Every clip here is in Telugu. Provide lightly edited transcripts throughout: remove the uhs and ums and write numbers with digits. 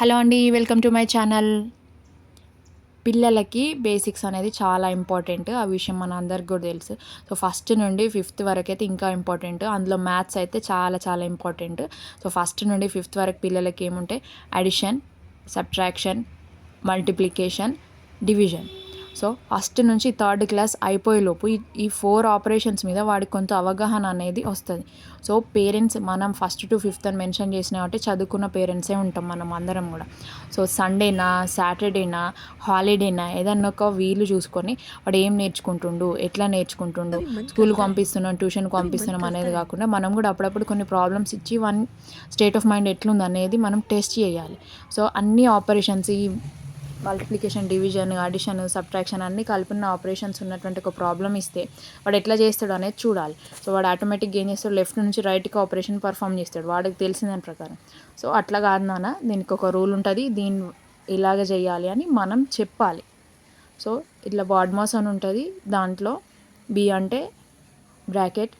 హలో అండి, వెల్కమ్ టు మై ఛానల్. పిల్లలకి బేసిక్స్ అనేది చాలా ఇంపార్టెంట్. ఆ విషయం మన అందరికి కూడా తెలుసు. సో ఫస్ట్ నుండి ఫిఫ్త్ వరకు అయితే ఇంకా ఇంపార్టెంట్. అందులో మ్యాథ్స్ అయితే చాలా చాలా ఇంపార్టెంట్. సో ఫస్ట్ నుండి ఫిఫ్త్ వరకు పిల్లలకి ఏముంటాయి? Addition, subtraction, multiplication, division. So first నుంచి థర్డ్ క్లాస్ అయిపోయేలోపు ఈ 4 ఆపరేషన్స్ మీద వాడికి కొంత అవగాహన అనేది వస్తుంది. సో పేరెంట్స్, మనం ఫస్ట్ టు ఫిఫ్త్ అని మెన్షన్ చేసిన కాబట్టి చదువుకున్న పేరెంట్సే ఉంటాం మనం అందరం కూడా. సో సండేనా, సాటర్డేనా, హాలిడేనా ఏదన్నా ఒక వీలు చూసుకొని వాడు ఏం నేర్చుకుంటుండు, ఎట్లా నేర్చుకుంటుండు, స్కూల్కి పంపిస్తున్నాం, ట్యూషన్కి పంపిస్తున్నాం అనేది కాకుండా మనం కూడా అప్పుడప్పుడు కొన్ని ప్రాబ్లమ్స్ ఇచ్చి వన్ స్టేట్ ఆఫ్ మైండ్ ఎట్లుంది అనేది మనం టెస్ట్ చేయాలి. సో అన్ని ఆపరేషన్స్, ఈ మల్టిప్లికేషన్, డివిజన్, అడిషన్, సబ్ట్రాక్షన్ అన్నీ కలిపిన ఆపరేషన్స్ ఉన్నటువంటి ఒక ప్రాబ్లం ఇస్తే వాడు ఎట్లా చేస్తాడు అనేది చూడాలి. సో వాడు ఆటోమేటిక్గా ఏం చేస్తాడు, లెఫ్ట్ నుంచి రైట్కి ఆపరేషన్ పర్ఫామ్ చేస్తాడు వాడికి తెలిసిన దాని ప్రకారం. సో అట్లా కాదు నాన్న, దీనికి ఒక రూల్ ఉంటుంది, దీన్ని ఇలాగ చేయాలి అని మనం చెప్పాలి. సో ఇట్లా బాడ్మాస్ అని ఉంటుంది. దాంట్లో బి అంటే బ్రాకెట్,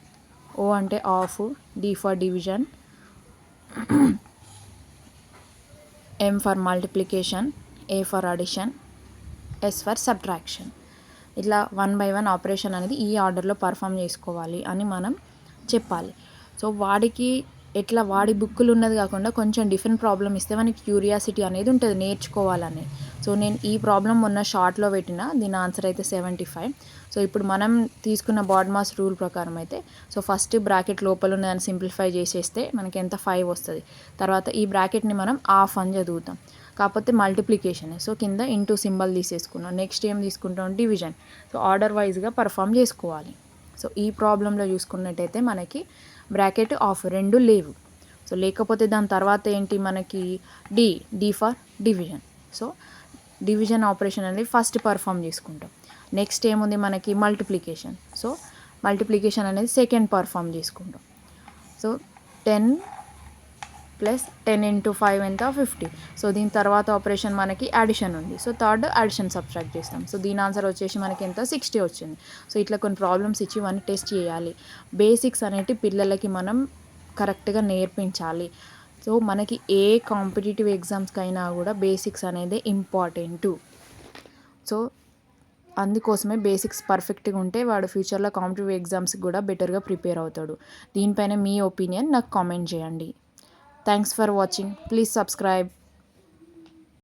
ఓ అంటే of, D for division, M for multiplication, A for addition, S for subtraction. ఇట్లా 1 by 1 ఆపరేషన్ అనేది ఈ ఆర్డర్లో పర్ఫామ్ చేసుకోవాలి అని మనం చెప్పాలి. సో వాడికి ఎట్లా వాడి బుక్కులు ఉన్నది కాకుండా కొంచెం డిఫరెంట్ ప్రాబ్లం ఇస్తే మనకి క్యూరియాసిటీ అనేది ఉంటుంది నేర్చుకోవాలని. సో నేను ఈ ప్రాబ్లం మొన్న షార్ట్లో పెట్టిన, దీని ఆన్సర్ అయితే 75. సో ఇప్పుడు మనం తీసుకున్న బాడ్మాస్ రూల్ ప్రకారం అయితే, సో ఫస్ట్ బ్రాకెట్ లోపల ఉన్నదాన్ని సింప్లిఫై చేసేస్తే మనకి ఎంత 5 వస్తుంది. తర్వాత ఈ బ్రాకెట్ని మనం ఆఫ్ అని చదువుతాం, కాకపోతే మల్టిప్లికేషన్. సో కింద ఇంటూ సింబల్ తీసేసుకున్నాం. నెక్స్ట్ ఏం తీసుకుంటాం? డివిజన్. సో ఆర్డర్ వైజ్గా పర్ఫామ్ చేసుకోవాలి. సో ఈ ప్రాబ్లంలో చూసుకున్నట్టయితే మనకి బ్రాకెట్ ఆఫ్ రెండు లేవు. సో లేకపోతే దాని తర్వాత ఏంటి మనకి? D for division. So division operation అనేది ఫస్ట్ పర్ఫామ్ చేసుకుంటాం. నెక్స్ట్ ఏముంది మనకి? మల్టిప్లికేషన్. సో మల్టిప్లికేషన్ అనేది సెకండ్ పర్ఫామ్ చేసుకుంటాం. సో 10 ప్లస్ 10 into 5 ఎంత? 50. సో దీని తర్వాత ఆపరేషన్ మనకి అడిషన్ ఉంది. సో థర్డ్ అడిషన్ సబ్ట్రాక్ట్ చేస్తాం. సో దీని ఆన్సర్ వచ్చేసి మనకి ఎంత? 60 వచ్చింది. సో ఇట్లా కొన్ని ప్రాబ్లమ్స్ ఇచ్చి ఇవన్నీ టెస్ట్ చేయాలి. బేసిక్స్ అనేవి పిల్లలకి మనం కరెక్ట్గా నేర్పించాలి. సో మనకి ఏ కాంపిటేటివ్ ఎగ్జామ్స్కైనా కూడా బేసిక్స్ అనేది ఇంపార్టెంటు. సో అందుకోసమే బేసిక్స్ పర్ఫెక్ట్గా ఉంటే వాడు ఫ్యూచర్లో కాంపిటేటివ్ ఎగ్జామ్స్కి కూడా బెటర్గా ప్రిపేర్ అవుతాడు. దీనిపైన మీ ఒపీనియన్ నాకు కామెంట్ చేయండి. Thanks for watching. Please subscribe.